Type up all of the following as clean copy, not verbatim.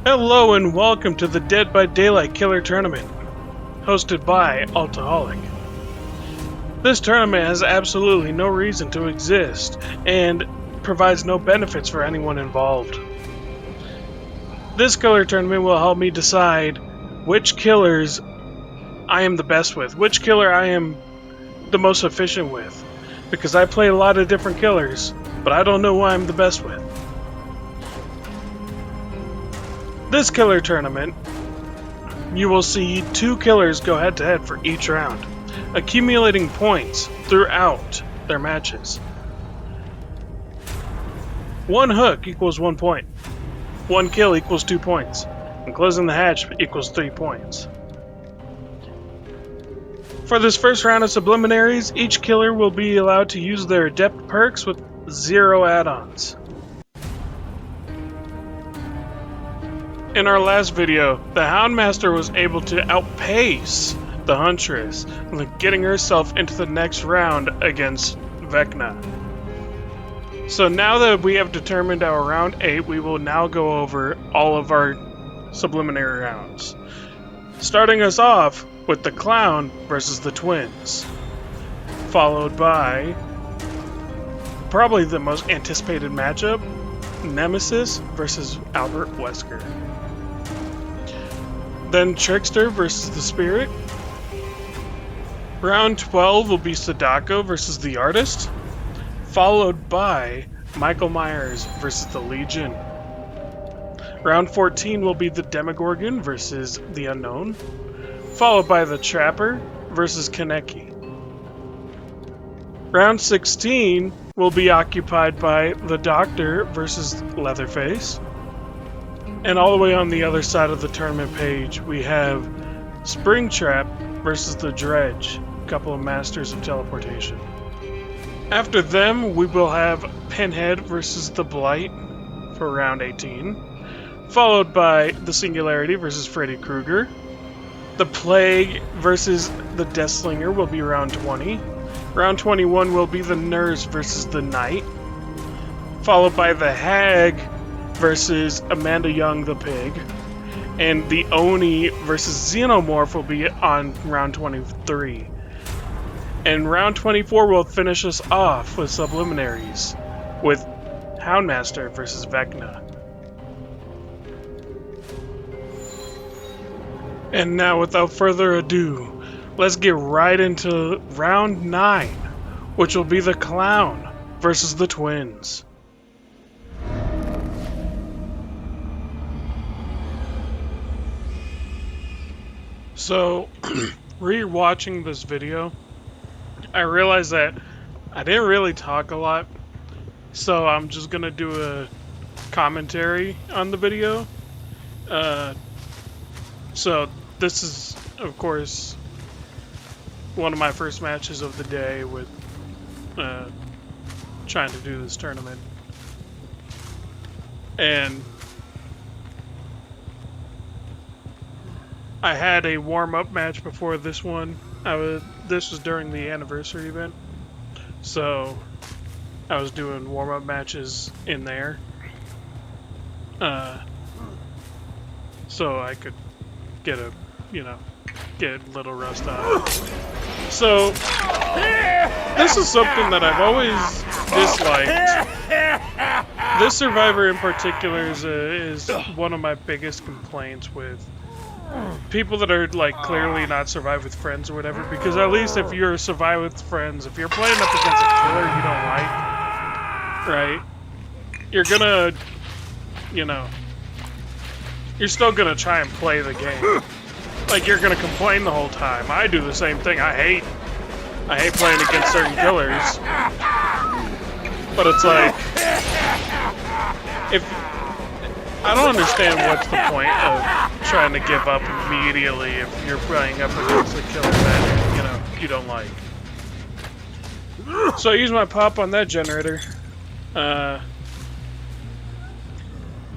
Hello and welcome to the Dead by Daylight Killer Tournament, hosted by Altaholic. This tournament has absolutely no reason to exist and provides no benefits for anyone involved. This killer tournament will help me decide which killers I am the best with, which killer I am the most efficient with, because I play a lot of different killers, but I don't know who I'm the best with. This killer tournament, you will see two killers go head-to-head for each round, accumulating points throughout their matches. One hook equals 1 point. One kill equals 2 points. And closing the hatch equals 3 points. For this first round of subliminaries, each killer will be allowed to use their adept perks with 0 add-ons. In our last video, the Houndmaster was able to outpace the Huntress, getting herself into the next round against Vecna. So now that we have determined our round 8, we will now go over all of our subliminary rounds. Starting us off with the Clown versus the Twins, followed by probably the most anticipated matchup, Nemesis versus Albert Wesker. Then Trickster versus the Spirit. Round 12 will be Sadako versus the Artist, followed by Michael Myers versus the Legion. Round 14 will be the Demogorgon versus the Unknown, followed by the Trapper versus Kaneki. Round 16 will be occupied by the Doctor versus Leatherface. And all the way on the other side of the tournament page, we have Springtrap versus the Dredge, a couple of masters of teleportation. After them, we will have Pinhead versus the Blight for round 18, followed by the Singularity versus Freddy Krueger. The Plague versus the Deathslinger will be round 20. Round 21 will be the Nurse versus the Knight, followed by the Hag versus Amanda Young the Pig, and the Oni versus Xenomorph will be on round 23. And round 24 will finish us off with subliminaries, with Houndmaster versus Vecna. And now, without further ado, let's get right into round 9, which will be the Clown versus the Twins. So, re-watching this video, I realized that I didn't really talk a lot, so I'm just gonna do a commentary on the video. So this is, of course, one of my first matches of the day with trying to do this tournament. And I had a warm-up match before this one. This was during the anniversary event, so I was doing warm-up matches in there, so I could get a little rust out. So this is something that I've always disliked. This Survivor in particular is one of my biggest complaints with people that are like clearly not Survive with Friends or whatever, because at least if you're Survive with Friends, if you're playing up against a killer you don't like, right, you're gonna, you're still gonna try and play the game. Like, you're gonna complain the whole time. I do the same thing. I hate playing against certain killers. But it's like, I don't understand what's the point of trying to give up immediately if you're playing up against a killer that, you don't like. So I use my pop on that generator.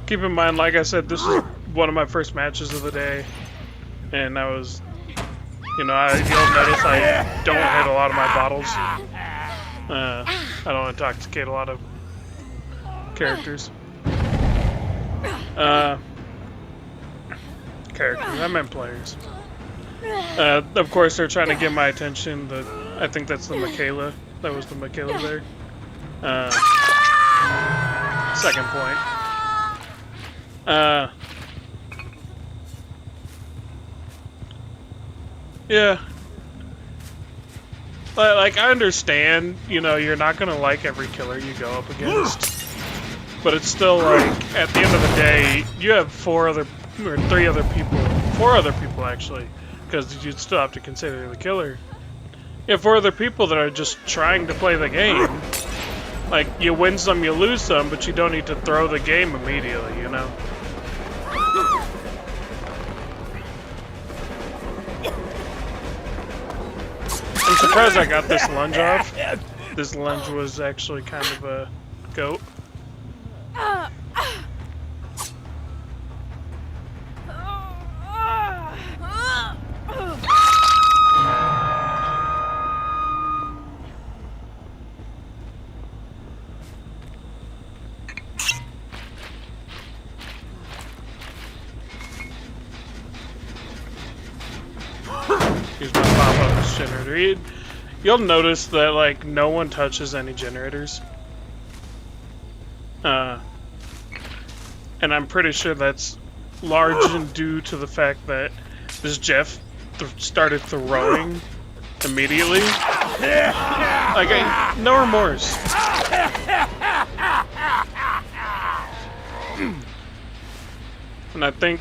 Keep in mind, like I said, this is one of my first matches of the day. And I was, you'll notice I don't hit a lot of my bottles. I don't intoxicate a lot of characters. characters. I meant players. Of course, they're trying to get my attention. I think that's the Michaela. That was the Michaela there. Second point. Yeah. Like, I understand, you know, you're not gonna like every killer you go up against. But it's still like, at the end of the day, you have 4 other people actually, because you'd still have to consider the killer. You have 4 other people that are just trying to play the game. Like, you win some, you lose some, but you don't need to throw the game immediately, you know? I'm surprised I got this lunge off. This lunge was actually kind of a goat. Here's my pop-up generator. You'll notice that, like, no one touches any generators. And I'm pretty sure that's large due to the fact that this Jeff started throwing immediately. Like, no remorse. And I think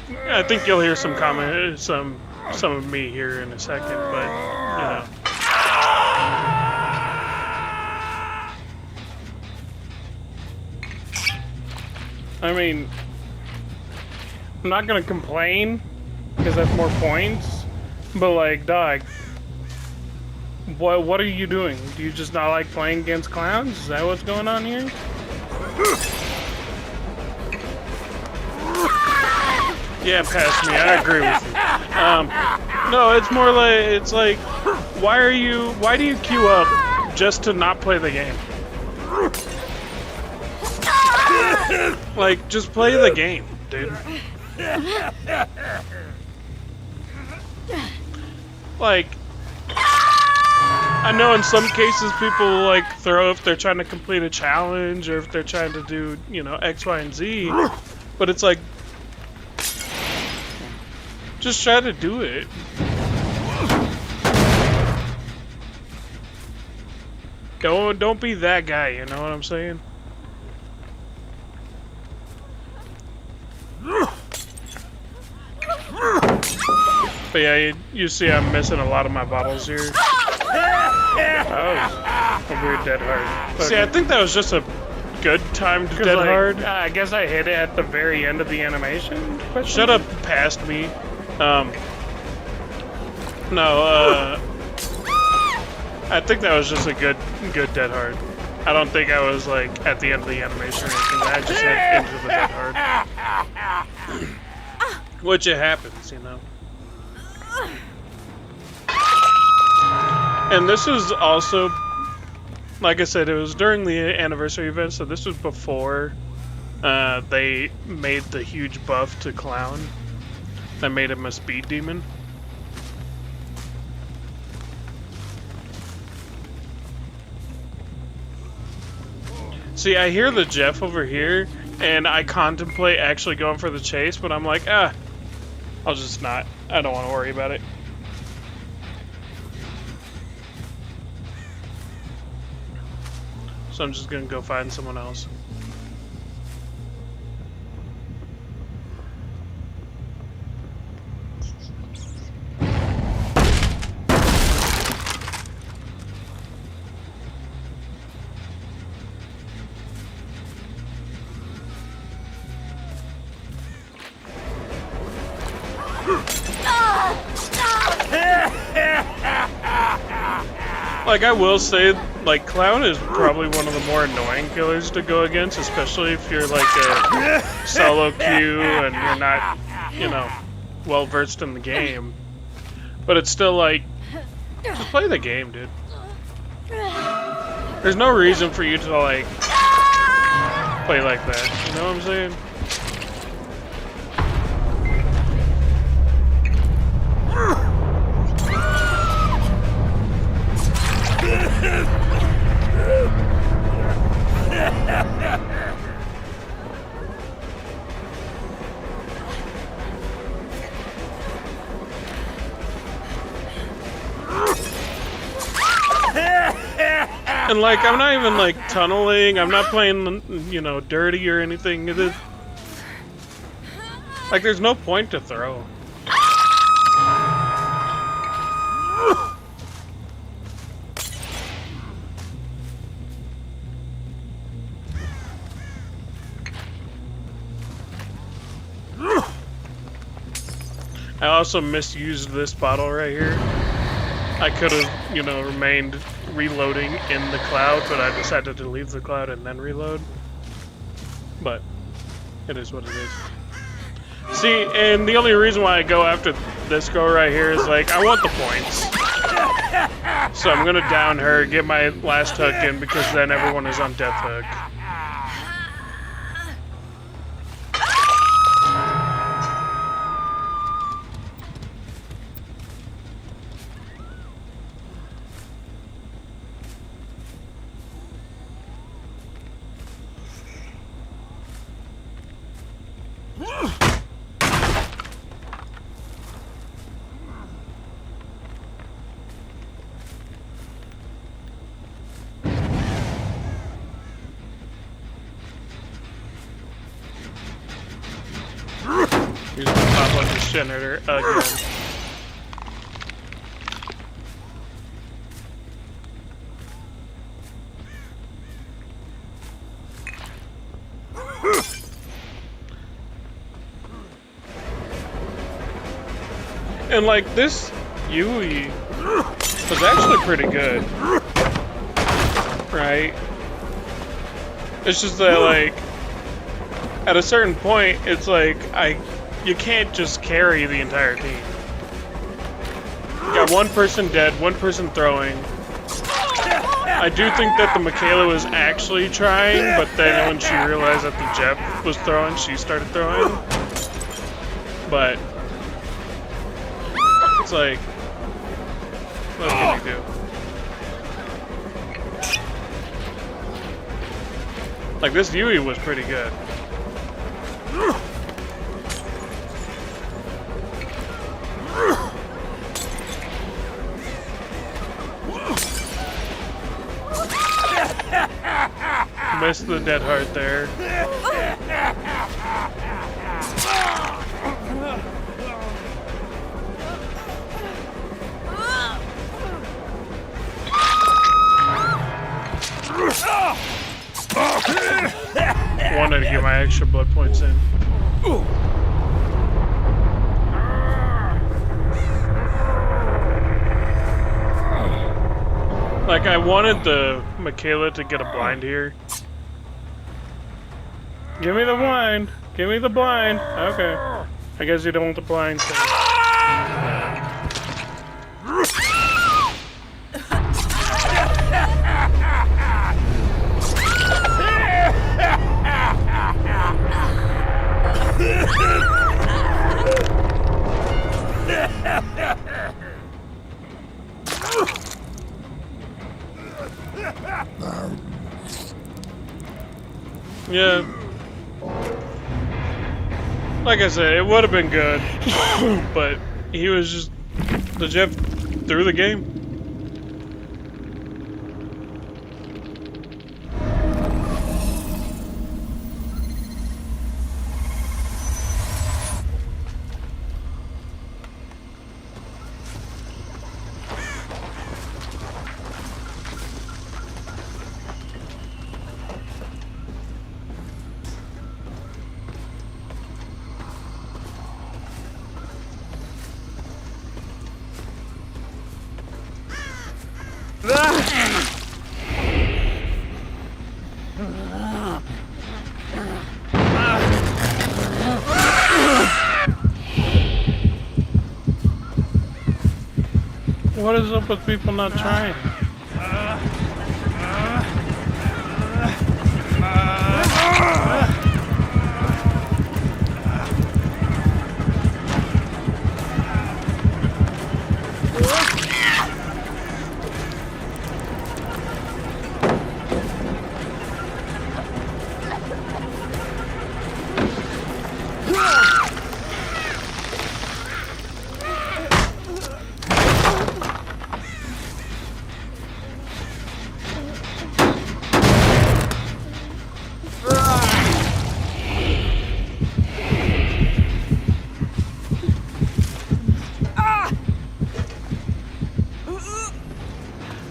you'll hear some comment, some of me here in a second, but you know. I mean, I'm not gonna complain because that's more points, but like, dog, what are you doing? Do you just not like playing against clowns? Is that what's going on here? Yeah, pass me. I agree with you. No, it's more like, it's like, why do you queue up just to not play the game? Like, just play the game, dude. Like, I know in some cases people like throw if they're trying to complete a challenge or if they're trying to do, you know, X, Y, and Z, but it's like, just try to do it. Don't be that guy, you know what I'm saying? But yeah, you see I'm missing a lot of my bottles here. That was a weird dead hard. See, I think that was just a good timed dead hard. I guess I hit it at the very end of the animation. Shut up, past me. No, I think that was just a good dead hard. I don't think I was like at the end of the animation or anything. I just hit into the dead hard. Which it happens, you know. And this was also, like I said, it was during the anniversary event, so this was before they made the huge buff to Clown that made him a speed demon. See, I hear the Jeff over here, and I contemplate actually going for the chase, but I'm like, I'll just not. I don't want to worry about it. So I'm just gonna go find someone else. Like, I will say, like, Clown is probably one of the more annoying killers to go against, especially if you're like a solo queue and you're not, you know, well versed in the game. But it's still like, just play the game, dude. There's no reason for you to like play like that. You know what I'm saying? And like, I'm not even like tunneling. I'm not playing, you know, dirty or anything. It is like there's no point to throw. I also misused this bottle right here. I could have, you know, remained reloading in the cloud, but I decided to leave the cloud and then reload. But it is what it is. See, and the only reason why I go after this girl right here is like, I want the points. So I'm gonna down her, get my last hook in, because then everyone is on death hook. He's gonna pop like a generator again. And like this Yui was actually pretty good. Right? It's just that like at a certain point it's like you can't just carry the entire team. You got one person dead, one person throwing. I do think that the Michaela was actually trying, but then when she realized that the Jeff was throwing, she started throwing. But it's like, what can you do? Like this Yui was pretty good. Missed the dead heart there. Wanted to get my extra blood points in. Like, I wanted the Michaela to get a blind here. Give me the blind. Give me the blind. Okay. I guess you don't want the blind thing. Yeah. Like I said, it would have been good, but he was just the Jeff threw the game. What is up with people not trying?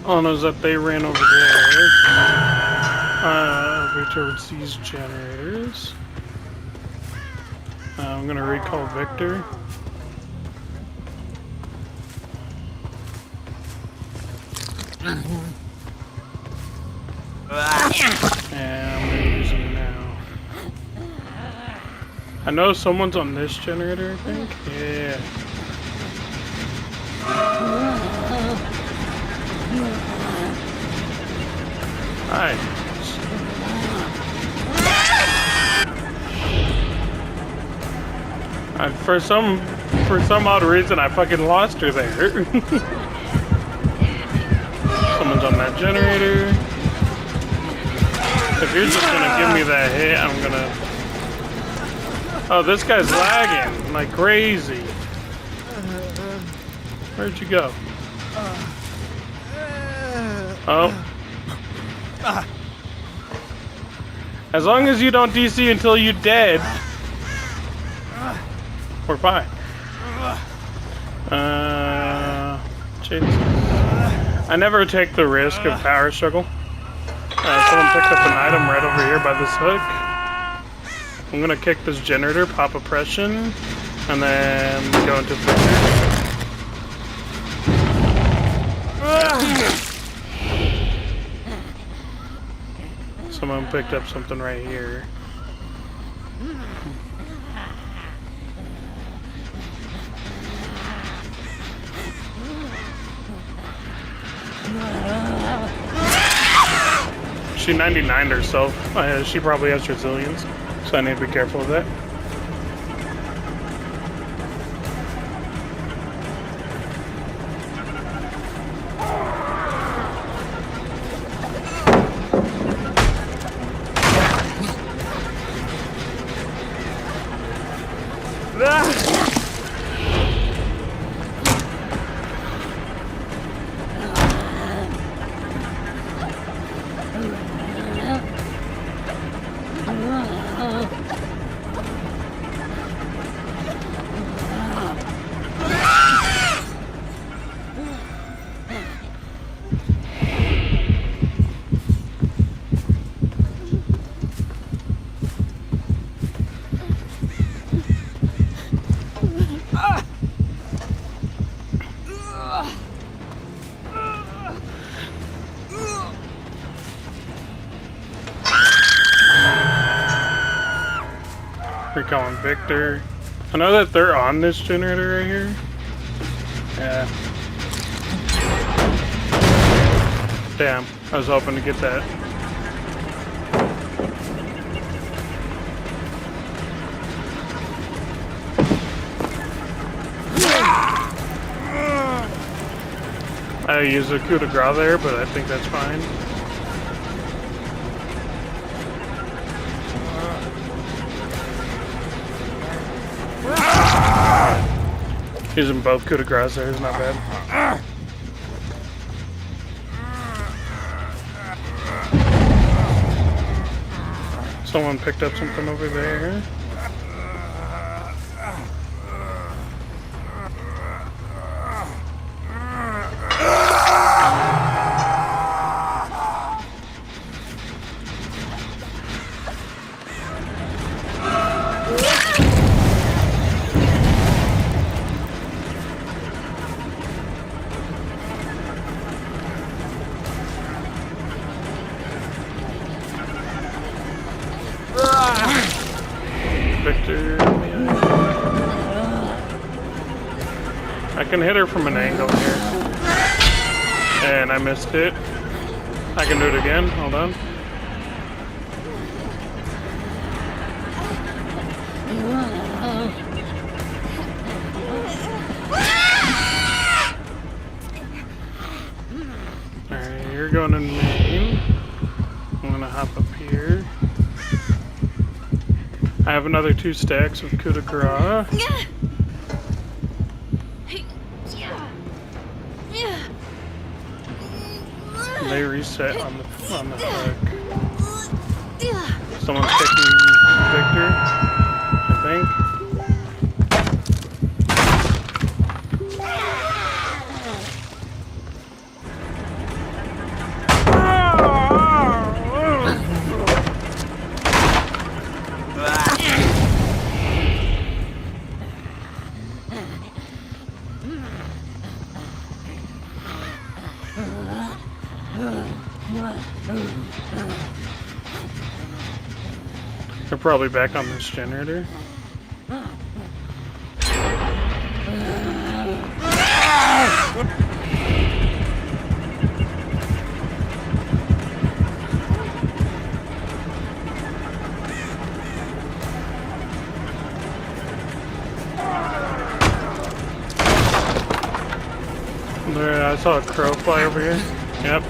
All I know is that they ran over there. Over towards these generators. I'm gonna recall Victor. And I'm gonna use him now. I know someone's on this generator, I think. Yeah. Hi. For some odd reason, I fucking lost her there. Someone's on that generator. If you're just gonna give me that hit, I'm gonna... Oh, this guy's lagging like crazy. Where'd you go? Oh. As long as you don't DC until you're dead, we're fine. Jesus. I never take the risk of power struggle. Someone picked up an item right over here by this hook. I'm gonna kick this generator, pop oppression, and then go into Victor. Someone picked up something right here. She 99'd herself. She probably has resilience, so I need to be careful of that. Recalling Victor. I know that they're on this generator right here. Yeah. Damn, I was hoping to get that. I used a coup de grace there, but I think that's fine. Using both coup de grace there is not bad. Someone picked up something over there. Victor. I can hit her from an angle here. And I missed it. I can do it again. Hold on. Alright, you're going in main. I'm gonna hop up here. I have another 2 stacks of coup de grace. They reset on the hook. Someone's picking Victor, I think. They're probably back on this generator. There, I saw a crow fly over here. Yep.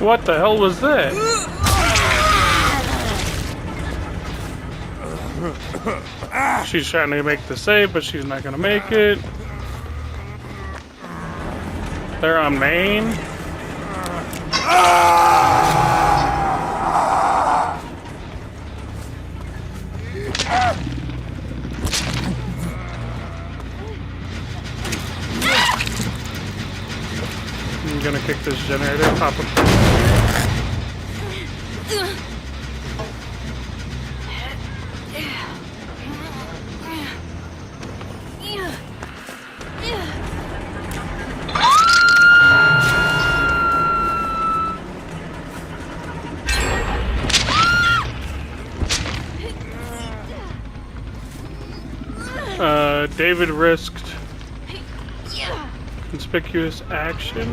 What the hell was that? She's trying to make the save, but she's not gonna make it. They're on main. I'm gonna kick this generator, pop it. David risked conspicuous action.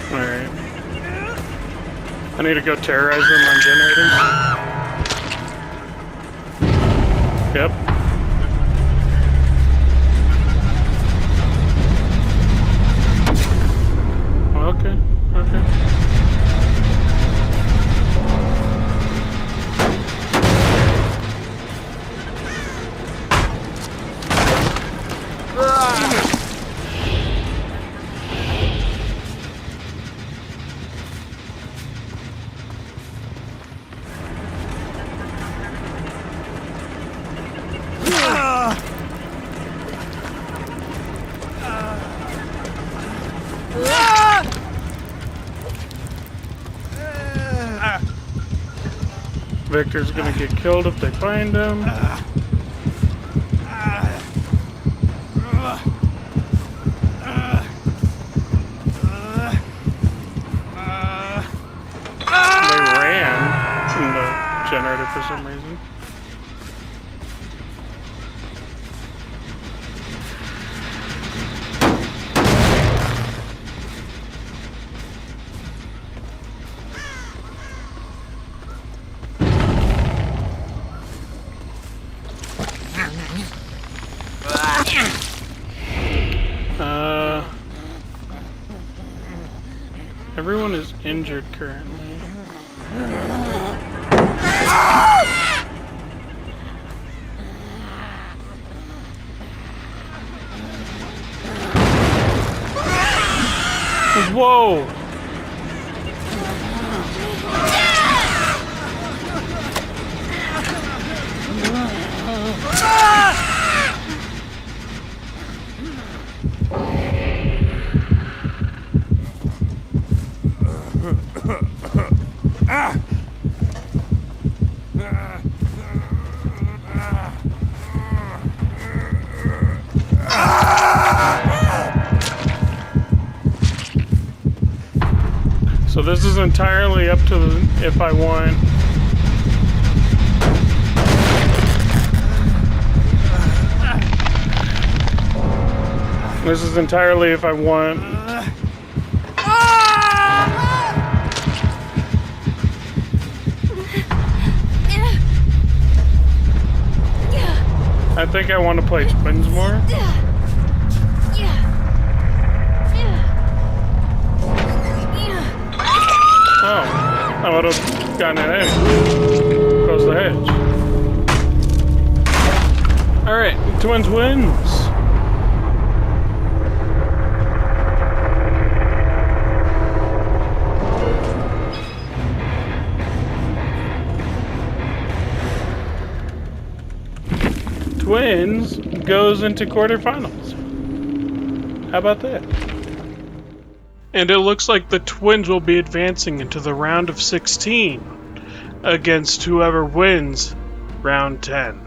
Alright. I need to go terrorize them on generators. Yep. Okay, okay. Victor's gonna get killed if they find him. They ran from the generator for some reason. Everyone is injured currently. Whoa! So this is entirely up to if I want. This is entirely if I want. I think I want to play Twins more. Oh, I would have gotten it anyway. Close the hedge. Alright, Twins wins. Twins goes into quarterfinals. How about that? And it looks like the Twins will be advancing into the round of 16 against whoever wins round 10.